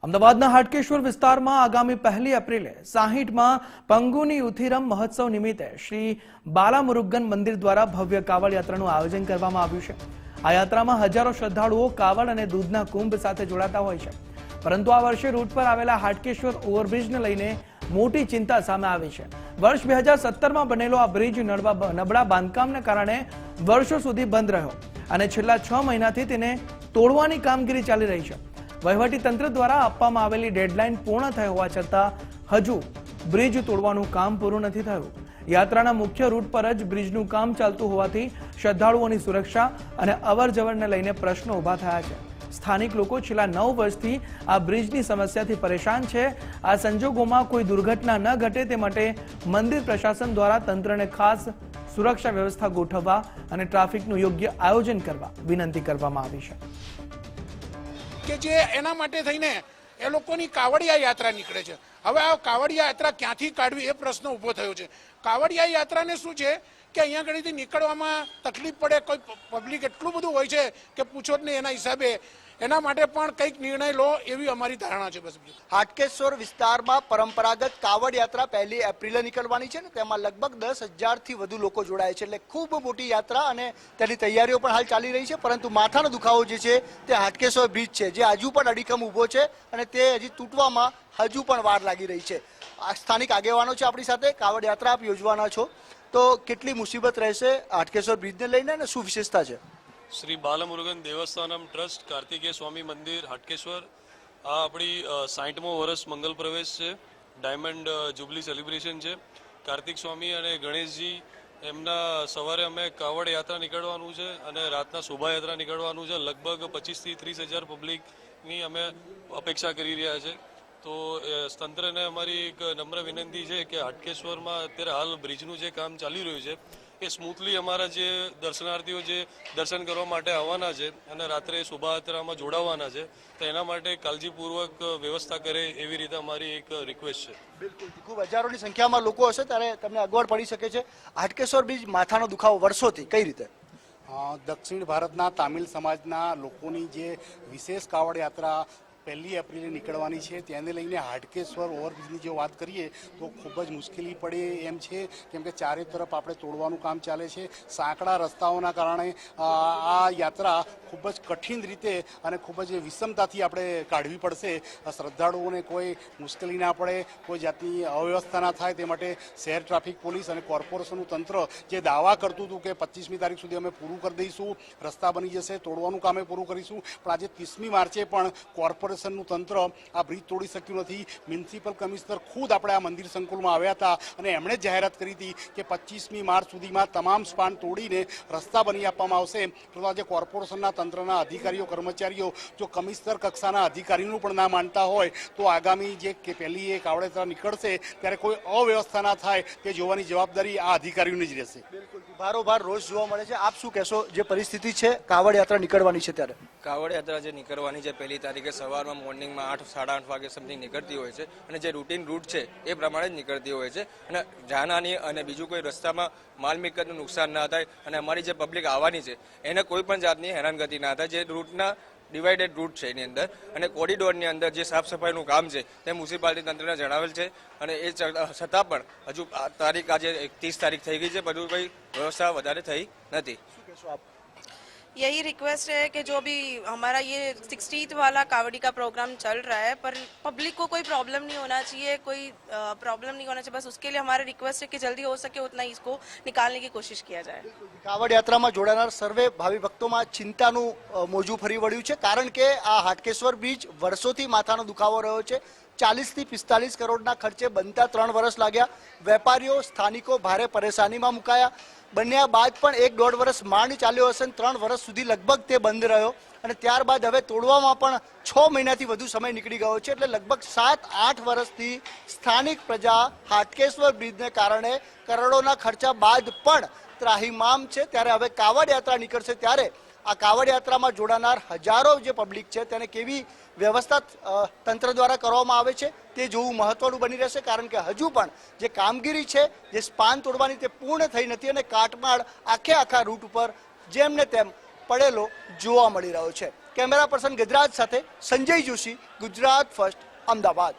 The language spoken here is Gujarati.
અમદાવાદના હાટકેશ્વર વિસ્તારમાં આગામી 1 એપ્રિલે 60માં પંગુની ઉથિરમ મહોત્સવ નિમિત્તે શ્રી બાલામુરુગન મંદિર દ્વારા ભવ્ય કાવડ યાત્રાનું આયોજન કરવામાં આવ્યું છે। આ યાત્રામાં હજારો શ્રદ્ધાળુઓ કાવડ અને દૂધના કુંભ સાથે જોડાતા હોય છે, પરંતુ આ વર્ષે રૂટ પર આવેલા હાટકેશ્વર ઓવરબ્રિજને લઈને મોટી ચિંતા સામે આવી છે। વર્ષ 2017માં બનેલો આ બ્રિજ નબળા બાંધકામને કારણે વર્ષો સુધી બંધ રહ્યો અને છેલ્લા 6 મહિનાથી તેને તોડવાની કામગીરી ચાલી રહી છે। વહીવટી તંત્ર દ્વારા આપવામાં આવેલી ડેડલાઇન પૂર્ણ થઈ હોવા છતાં હજુ બ્રિજ તોડવાનું કામ પૂરું નથી થયું। યાત્રાના મુખ્ય રૂટ પર જ બ્રિજનું કામ ચાલતું હોવાથી શ્રદ્ધાળુઓની સુરક્ષા અને અવરજવરને લઈને પ્રશ્નો ઊભા થયા છે। સ્થાનિક લોકો છેલ્લા 9 વર્ષથી આ બ્રિજની સમસ્યાથી પરેશાન છે। આ સંજોગોમાં કોઈ દુર્ઘટના ન ઘટે તે માટે મંદિર પ્રશાસન દ્વારા તંત્રને ખાસ સુરક્ષા વ્યવસ્થા ગોઠવવા અને ટ્રાફિકનું યોગ્ય આયોજન કરવા વિનંતી કરવામાં આવી છે કે જે એના માટે થઈને એ લોકોની કાવડિયા યાત્રા નીકળે છે। હવે આ કાવડિયા યાત્રા ક્યાંથી કાઢવી એ પ્રશ્ન ઊભો થયો છે। કાવડિયા યાત્રાને શું છે કે અહીંયા આગળથી નીકળવામાં તકલીફ પડે, કોઈ પબ્લિક એટલું બધું હોય છે કે પૂછો જ નહીં। એના હિસાબે એના માટે પણ કંઈક નિર્ણય લો એવી અમારી ધારણા છે। બસ હાટકેશ્વર વિસ્તારમાં પરંપરાગત કાવડ યાત્રા 1 એપ્રિલે નીકળવાની છે ને તેમાં લગભગ 10,000થી વધુ લોકો જોડાય છે, એટલે ખૂબ મોટી યાત્રા અને તેની તૈયારીઓ પણ હાલ ચાલી રહી છે। પરંતુ માથાનો દુખાવો જે છે તે હાટકેશ્વર બ્રિજ છે, જે હજુ પણ અડીખમ ઊભો છે અને તે હજી તૂટવામાં હજુ પણ વાર લાગી રહી છે। સ્થાનિક આગેવાનો છે આપણી સાથે। કાવડ યાત્રા આપ યોજવાના છો તો કેટલી મુસીબત રહેશે હાટકેશ્વર બ્રિજને લઈને અને શું વિશેષતા છે? શ્રી બાલામુરુગન દેવસ્થાનમ ટ્રસ્ટ કાર્તિકેય સ્વામી મંદિર હાટકેશ્વર, આ આપણી 60મો વર્ષ મંગલ પ્રવેશ છે, ડાયમંડ જુબલી સેલિબ્રેશન છે। કાર્તિક સ્વામી અને ગણેશજી એમના સવારે અમે કાવડ યાત્રા નીકળવાનું છે અને રાતના શોભાયાત્રા નીકળવાનું છે। લગભગ 25થી 30,000 પબ્લિકની અમે અપેક્ષા કરી રહ્યા છે। તો તંત્રને અમારી એક નમ્ર વિનંતી છે કે હાટકેશ્વરમાં અત્યારે હાલ બ્રિજનું જે કામ ચાલી રહ્યું છે એ સ્મૂથલી અમારા જે દર્શનાર્થીઓ જે દર્શન કરવા માટે આવવાના છે અને રાત્રે શોભાયાત્રામાં જોડાવાના છે તો એના માટે કાળજીપૂર્વક વ્યવસ્થા કરે એવી રીતે અમારી એક રિક્વેસ્ટ છે। બિલકુલ, ખૂબ હજારોની સંખ્યામાં લોકો હશે ત્યારે તમને અગવડ પડી શકે છે। હાટકેશ્વર બ્રિજ માથાનો દુખાવો વર્ષોથી કઈ રીતે? દક્ષિણ ભારતના તામિલ સમાજના લોકોની જે વિશેષ કાવડ યાત્રા 1 એપ્રિલે નીકળવાની છે તેને લઈને હાટકેશ્વર ઓવરબ્રિજની જો વાત કરીએ તો ખૂબ જ મુશ્કેલી પડે એમ છે, કેમ કે ચારે તરફ આપણે તોડવાનું કામ ચાલે છે। સાંકડા રસ્તાઓના કારણે આ યાત્રા ખૂબ જ કઠિન રીતે અને ખૂબ જ વિષમતાથી આપણે કાઢવી પડશે। શ્રદ્ધાળુઓને કોઈ મુશ્કેલી ના પડે, કોઈ જાતની અવ્યવસ્થા ના થાય તે માટે શહેર ટ્રાફિક પોલીસ અને કોર્પોરેશનનું તંત્ર જે દાવા કરતું હતું કે 25મી તારીખ સુધી અમે પૂરું કરી દઈશું, રસ્તા બની જશે, તોડવાનું કામે પૂરું કરીશું, પણ આજે 30મી માર્ચે પણ કોર્પોરેશનનું તંત્ર આ બ્રિજ તોડી શક્યું નથી। મ્યુનિસિપલ કમિશનર ખુદ આપણે આ મંદિર સંકુલમાં આવ્યા હતા અને એમણે જ જાહેરાત કરી હતી કે 25મી માર્ચ સુધીમાં તમામ સ્પાન તોડીને રસ્તા બની આપવામાં આવશે। પરંતુ આજે કોર્પોરેશનના તંત્રના અધિકારીઓ કર્મચારીઓ જો કમિશનર કક્ષાના અધિકારીનું પણ ના માનતા હોય તો આગામી જે પહેલી એ કાવડ યાત્રા નીકળશે ત્યારે કોઈ અવ્યવસ્થા ના થાય તે જોવાની જવાબદારી આ અધિકારીઓની જ રહેશે। બિલકુલ, ભારોભાર રોષ જોવા મળે છે। આપ શું કહેશો જે પરિસ્થિતિ છે કાવડ યાત્રા નીકળવાની છે ત્યારે? કાવડ યાત્રા જે નીકળવાની છે 1 તારીખે સવારમાં મોર્નિંગમાં 8 સાડા 8 વાગે સમથિંગ નીકળતી હોય છે અને જે રૂટીન રૂટ છે એ પ્રમાણે જ નીકળતી હોય છે અને જાનહાની અને બીજું કોઈ રસ્તામાં માલ મિલકતનું નુકસાન ના થાય અને અમારી જે પબ્લિક આવવાની છે એને કોઈ પણ જાતની હેરાનગતિ ના થાય। જે રૂટના ડિવાઇડેડ રૂટ છે એની અંદર અને કોરિડોરની અંદર જે સાફ સફાઈનું કામ છે તે મ્યુનિસિપાલિટી તંત્રને જણાવેલ છે અને એ છતાં પણ હજુ તારીખ આજે 31 તારીખ થઈ ગઈ છે, બધું કંઈ વ્યવસ્થા વધારે થઈ નથી। શું કહેશો આપ? यही रिक्वेस्ट है कि जो भी हमारा ये 60th वाला कावड़ी का प्रोग्राम चल रहा है पर पब्लिक को कोई प्रॉब्लम नहीं होना चाहिए, कोई प्रॉब्लम नहीं होना चाहिए। बस उसके लिए हमारा रिक्वेस्ट है कि जल्दी हो सके उतना इसको निकालने की कोशिश किया जाए। કાવડ યાત્રામાં જોડાનાર સર્વે ભાવિ ભક્તોમાં ચિંતાનું મોજું ફરી વળ્યું છે, કારણ કે આ હાટકેશ્વર બ્રિજ વર્ષોથી માથાનો દુખાવો રહ્યો છે। 40થી 45 કરોડના ખર્ચે બનતા 3 વર્ષ લાગ્યા। વેપારીઓ સ્થાનિકો ભારે પરેશાનીમાં મુકાયા। બન્યા બાદ પણ 1-1.5 વર્ષ માંડ ચાલ્યો હશે, 3 વર્ષ સુધી લગભગ તે બંધ રહ્યો અને ત્યારબાદ હવે તોડવામાં પણ 6 મહિનાથી વધુ સમય નીકળી ગયો છે। એટલે લગભગ 7-8 વર્ષથી સ્થાનિક પ્રજા હાટકેશ્વર બ્રિજને કારણે કરોડોના ખર્ચા બાદ પણ ત્રાહિમામ છે। ત્યારે હવે કાવડ યાત્રા નીકળશે ત્યારે આ કાવડ યાત્રામાં જોડાનાર હજારો જે પબ્લિક છે તેને કેવી વ્યવસ્થા તંત્ર દ્વારા કરવામાં આવે છે તે જોવું મહત્વનું બની રહેશે, કારણ કે હજુ પણ જે કામગીરી છે જે સ્પાન તોડવાની તે પૂર્ણ થઈ નથી અને કાટમાળ આખા રૂટ ઉપર જેમને તેમ પડેલો જોવા મળી રહ્યો છે। કેમેરા પર્સન ગજરાજ સાથે સંજય જોશી, ગુજરાત ફર્સ્ટ, અમદાવાદ.